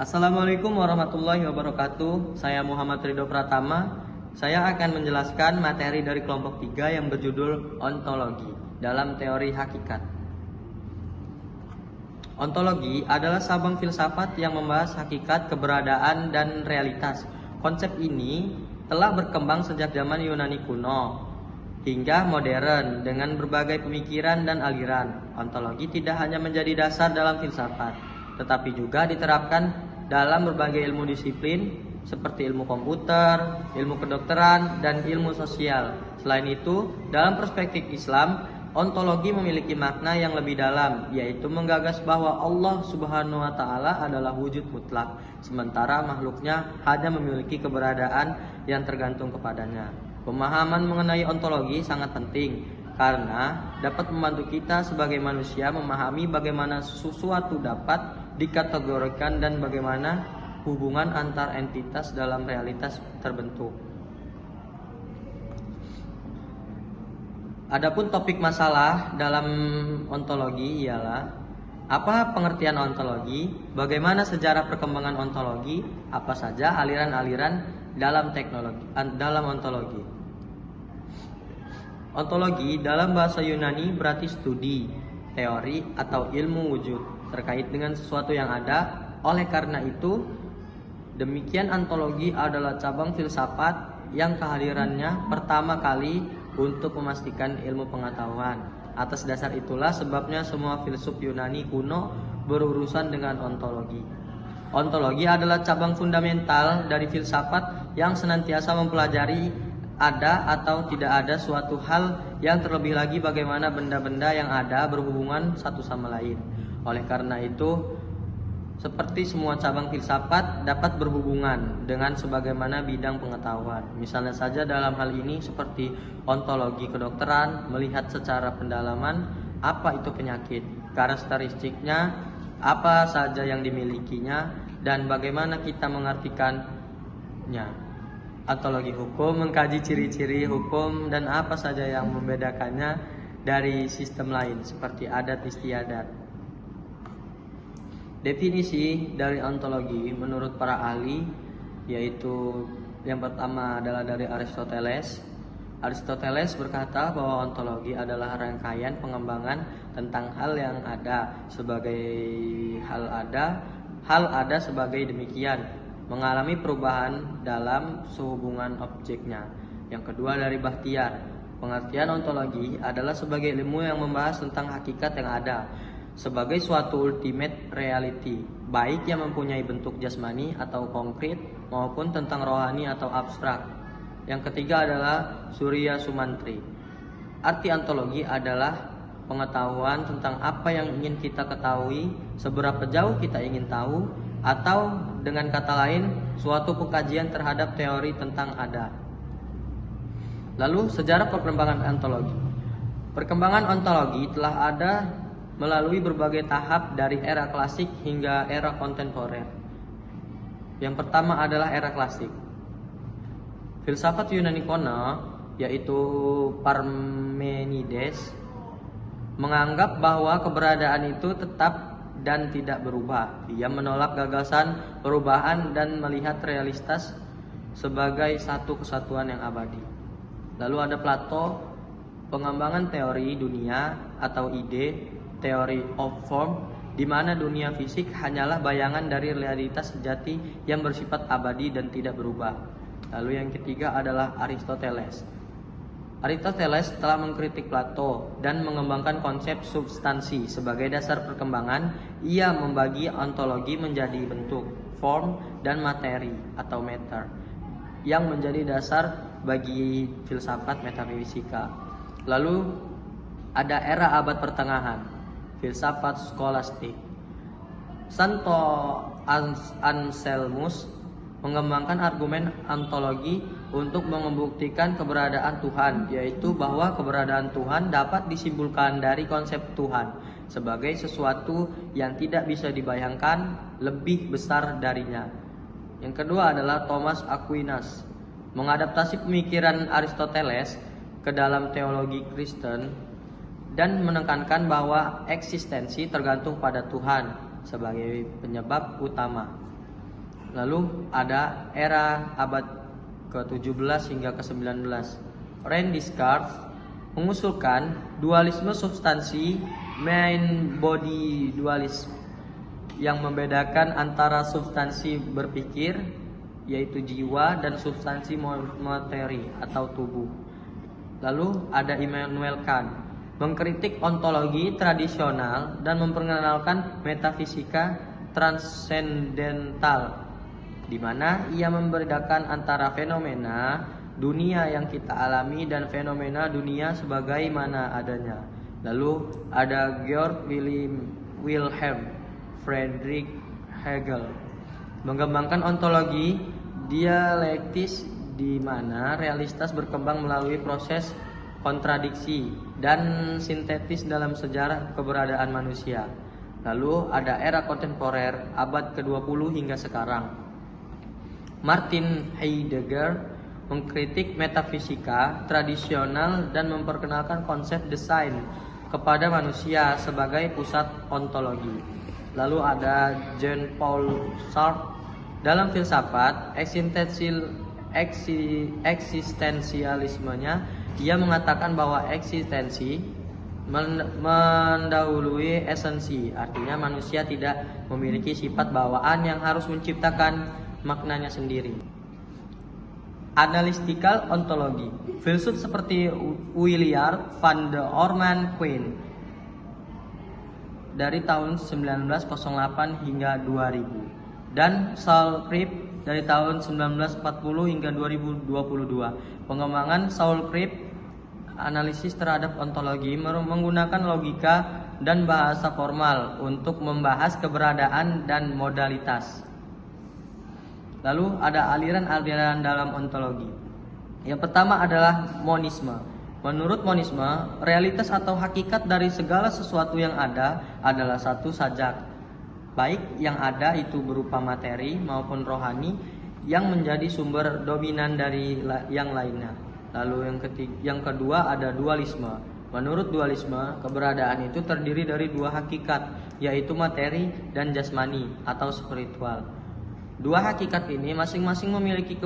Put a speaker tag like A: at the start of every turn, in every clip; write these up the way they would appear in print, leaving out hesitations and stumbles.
A: Assalamualaikum warahmatullahi wabarakatuh. Saya Muhammad Ridho Pratama. Saya akan menjelaskan materi dari kelompok 3 yang berjudul ontologi dalam teori hakikat. Ontologi adalah cabang filsafat yang membahas hakikat, keberadaan, dan realitas. Konsep ini telah berkembang sejak zaman Yunani kuno hingga modern dengan berbagai pemikiran dan aliran. Ontologi tidak hanya menjadi dasar dalam filsafat, tetapi juga diterapkan dalam berbagai ilmu disiplin seperti ilmu komputer, ilmu kedokteran, dan ilmu sosial. Selain itu, dalam perspektif Islam, ontologi memiliki makna yang lebih dalam, yaitu menggagas bahwa Allah Subhanahu wa Ta'ala adalah wujud mutlak, sementara makhluknya hanya memiliki keberadaan yang tergantung kepadanya. Pemahaman mengenai ontologi sangat penting karena dapat membantu kita sebagai manusia memahami bagaimana sesuatu dapat dikategorikan dan bagaimana hubungan antar entitas dalam realitas terbentuk. Adapun topik masalah dalam ontologi ialah apa pengertian ontologi, bagaimana sejarah perkembangan ontologi, apa saja aliran-aliran dalam ontologi. Ontologi dalam bahasa Yunani berarti studi, teori, atau ilmu wujud terkait dengan sesuatu yang ada. Oleh karena itu, demikian ontologi adalah cabang filsafat yang kehadirannya pertama kali untuk memastikan ilmu pengetahuan. Atas dasar itulah sebabnya semua filsuf Yunani kuno berurusan dengan ontologi. Ontologi adalah cabang fundamental dari filsafat yang senantiasa mempelajari ada atau tidak ada suatu hal, yang terlebih lagi bagaimana benda-benda yang ada berhubungan satu sama lain. Oleh karena itu, seperti semua cabang filsafat dapat berhubungan dengan sebagaimana bidang pengetahuan. Misalnya saja dalam hal ini seperti ontologi kedokteran, melihat secara pendalaman apa itu penyakit, karakteristiknya, apa saja yang dimilikinya, dan bagaimana kita mengartikannya. Ontologi hukum mengkaji ciri-ciri hukum dan apa saja yang membedakannya dari sistem lain seperti adat istiadat. Definisi dari ontologi menurut para ahli yaitu yang pertama adalah dari Aristoteles. Aristoteles berkata bahwa ontologi adalah rangkaian pengembangan tentang hal yang ada sebagai hal ada sebagai demikian, mengalami perubahan dalam sehubungan objeknya. Yang kedua dari Bahtiar, pengertian ontologi adalah sebagai ilmu yang membahas tentang hakikat yang ada sebagai suatu ultimate reality, baik yang mempunyai bentuk jasmani atau konkret maupun tentang rohani atau abstrak. Yang ketiga adalah Surya Sumantri. Arti ontologi adalah pengetahuan tentang apa yang ingin kita ketahui, seberapa jauh kita ingin tahu, atau dengan kata lain suatu pengkajian terhadap teori tentang ada. Lalu sejarah perkembangan ontologi. Perkembangan ontologi telah ada melalui berbagai tahap dari era klasik hingga era kontemporer. Yang pertama adalah era klasik. Filsafat Yunani kuno yaitu Parmenides menganggap bahwa keberadaan itu tetap dan tidak berubah. Ia menolak gagasan perubahan dan melihat realitas sebagai satu kesatuan yang abadi. Lalu ada Plato, pengembangan teori dunia atau ide, theory of form, di mana dunia fisik hanyalah bayangan dari realitas sejati yang bersifat abadi dan tidak berubah. Lalu yang ketiga adalah Aristoteles. Aristoteles telah mengkritik Plato dan mengembangkan konsep substansi sebagai dasar perkembangan. Ia membagi ontologi menjadi bentuk, form, dan materi atau matter, yang menjadi dasar bagi filsafat metafisika. Lalu ada era abad pertengahan, filsafat skolastik. Santo Anselmus mengembangkan argumen ontologi untuk membuktikan keberadaan Tuhan, yaitu bahwa keberadaan Tuhan dapat disimpulkan dari konsep Tuhan sebagai sesuatu yang tidak bisa dibayangkan lebih besar darinya. Yang kedua adalah Thomas Aquinas, mengadaptasi pemikiran Aristoteles ke dalam teologi Kristen dan menekankan bahwa eksistensi tergantung pada Tuhan sebagai penyebab utama. Lalu ada era abad ke-17 hingga ke-19. Rene Descartes mengusulkan dualisme substansi, main body dualism, yang membedakan antara substansi berpikir yaitu jiwa dan substansi materi atau tubuh. Lalu ada Immanuel Kant mengkritik ontologi tradisional dan memperkenalkan metafisika transendental, di mana ia membedakan antara fenomena dunia yang kita alami dan fenomena dunia sebagaimana adanya. Lalu ada Georg Wilhelm Friedrich Hegel mengembangkan ontologi dialektis, di mana realitas berkembang melalui proses kontradiksi dan sintetis dalam sejarah keberadaan manusia. Lalu ada era kontemporer abad ke-20 hingga sekarang. Martin Heidegger mengkritik metafisika tradisional dan memperkenalkan konsep desain kepada manusia sebagai pusat ontologi. Lalu ada Jean-Paul Sartre dalam filsafat eksistensialismenya. Ia mengatakan bahwa eksistensi mendahului esensi, artinya manusia tidak memiliki sifat bawaan yang harus menciptakan maknanya sendiri. Analytical ontologi, filsuf seperti Willard van der Orman Quine dari tahun 1908 hingga 2000 dan Saul Cribb dari tahun 1940 hingga 2022. Pengembangan Saul Cribb analisis terhadap ontologi menggunakan logika dan bahasa formal untuk membahas keberadaan dan modalitas. Lalu ada aliran-aliran dalam ontologi. Yang pertama adalah monisme. Menurut monisme, realitas atau hakikat dari segala sesuatu yang ada adalah satu saja, baik yang ada itu berupa materi maupun rohani yang menjadi sumber dominan dari yang lainnya. Lalu yang kedua ada dualisme. Menurut dualisme, keberadaan itu terdiri dari dua hakikat, yaitu materi dan jasmani atau spiritual. Dua hakikat ini masing-masing memiliki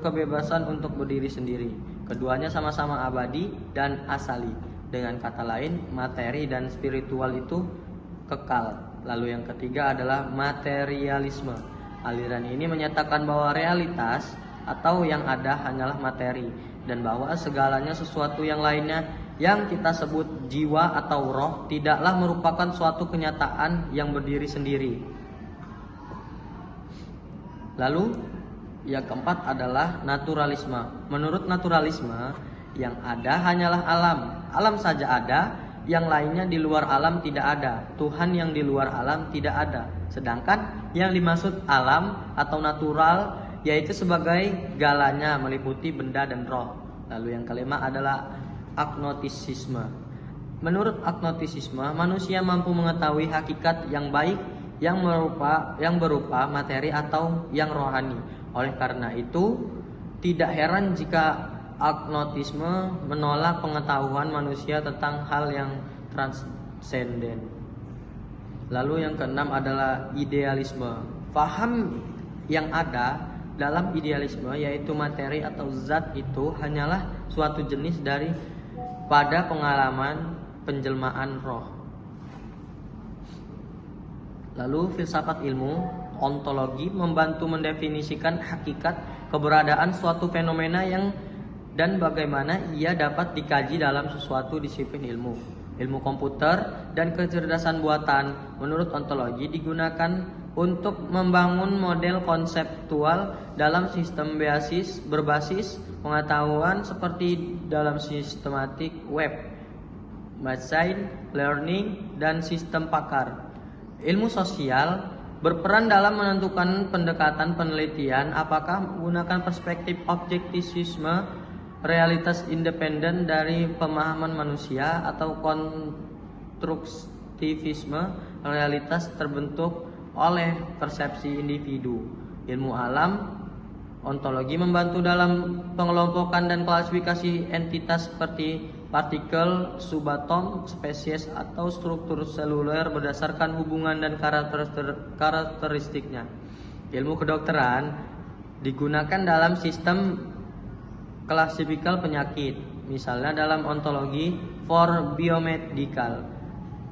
A: kebebasan untuk berdiri sendiri. Keduanya sama-sama abadi dan asali. Dengan kata lain, materi dan spiritual itu kekal. Lalu yang ketiga adalah materialisme. Aliran ini menyatakan bahwa realitas atau yang ada hanyalah materi, dan bahwa segalanya sesuatu yang lainnya yang kita sebut jiwa atau roh tidaklah merupakan suatu kenyataan yang berdiri sendiri. Lalu yang keempat adalah naturalisme. Menurut naturalisme, yang ada hanyalah alam. Alam saja ada, yang lainnya di luar alam tidak ada. Tuhan yang di luar alam tidak ada. Sedangkan yang dimaksud alam atau natural yaitu sebagai galanya meliputi benda dan roh. Lalu yang kelima adalah agnostisisme. Menurut agnostisisme, manusia mampu mengetahui hakikat yang baik yang berupa materi atau yang rohani. Oleh karena itu, tidak heran jika agnostisme menolak pengetahuan manusia tentang hal yang transenden. Lalu yang keenam adalah idealisme. Faham yang ada dalam idealisme yaitu materi atau zat itu hanyalah suatu jenis dari pada pengalaman penjelmaan roh. Lalu filsafat ilmu ontologi membantu mendefinisikan hakikat keberadaan suatu fenomena dan bagaimana ia dapat dikaji dalam sesuatu disiplin ilmu. Ilmu komputer dan kecerdasan buatan menurut ontologi digunakan untuk membangun model konseptual dalam sistem berbasis pengetahuan seperti dalam sistematik web, machine learning, dan sistem pakar. Ilmu sosial berperan dalam menentukan pendekatan penelitian apakah menggunakan perspektif objektivisme, realitas independen dari pemahaman manusia, atau konstruktivisme, realitas terbentuk oleh persepsi individu. Ilmu alam ontologi membantu dalam pengelompokan dan klasifikasi entitas seperti partikel, subatom, spesies, atau struktur seluler berdasarkan hubungan dan karakteristiknya. Ilmu kedokteran digunakan dalam sistem klasifikal penyakit, misalnya dalam ontologi for biomedical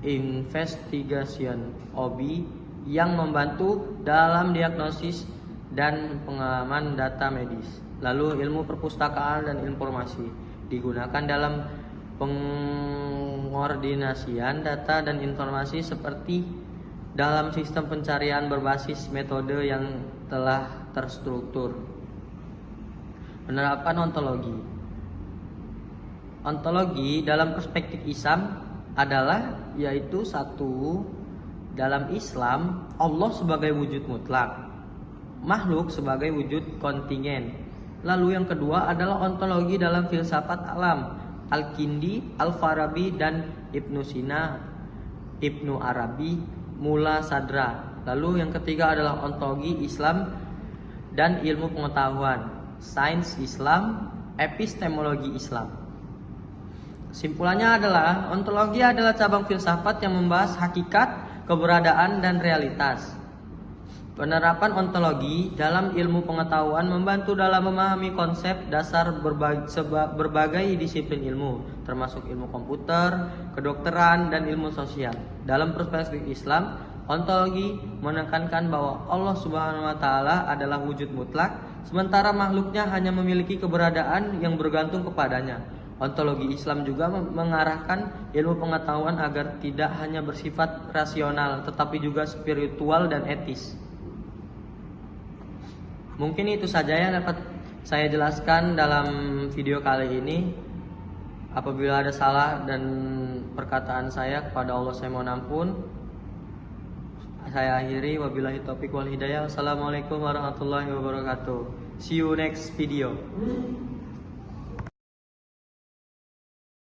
A: investigation (OB) yang membantu dalam diagnosis dan pengalaman data medis. Lalu ilmu perpustakaan dan informasi digunakan dalam pengordinasian data dan informasi seperti dalam sistem pencarian berbasis metode yang telah terstruktur. Penerapan ontologi. Ontologi dalam perspektif Islam adalah yaitu satu, dalam Islam Allah sebagai wujud mutlak, makhluk sebagai wujud kontingen. Lalu yang kedua adalah ontologi dalam filsafat alam, Al-Kindi, Al-Farabi dan Ibnu Sina, Ibnu Arabi, Mula Sadra. Lalu yang ketiga adalah ontologi Islam dan ilmu pengetahuan, sains Islam, epistemologi Islam. Simpulannya adalah ontologi adalah cabang filsafat yang membahas hakikat, keberadaan dan realitas. Penerapan ontologi dalam ilmu pengetahuan membantu dalam memahami konsep dasar berbagai disiplin ilmu, termasuk ilmu komputer, kedokteran, dan ilmu sosial. Dalam perspektif Islam, ontologi menekankan bahwa Allah Subhanahu wa Ta'ala adalah wujud mutlak, sementara makhluknya hanya memiliki keberadaan yang bergantung kepadanya. Ontologi Islam juga mengarahkan ilmu pengetahuan agar tidak hanya bersifat rasional, tetapi juga spiritual dan etis. Mungkin itu saja yang dapat saya jelaskan dalam video kali ini. Apabila ada salah dan perkataan saya, kepada Allah saya mohon ampun. Saya akhiri, wabillahi taufiq wal hidayah. Assalamualaikum warahmatullahi wabarakatuh. See you next video.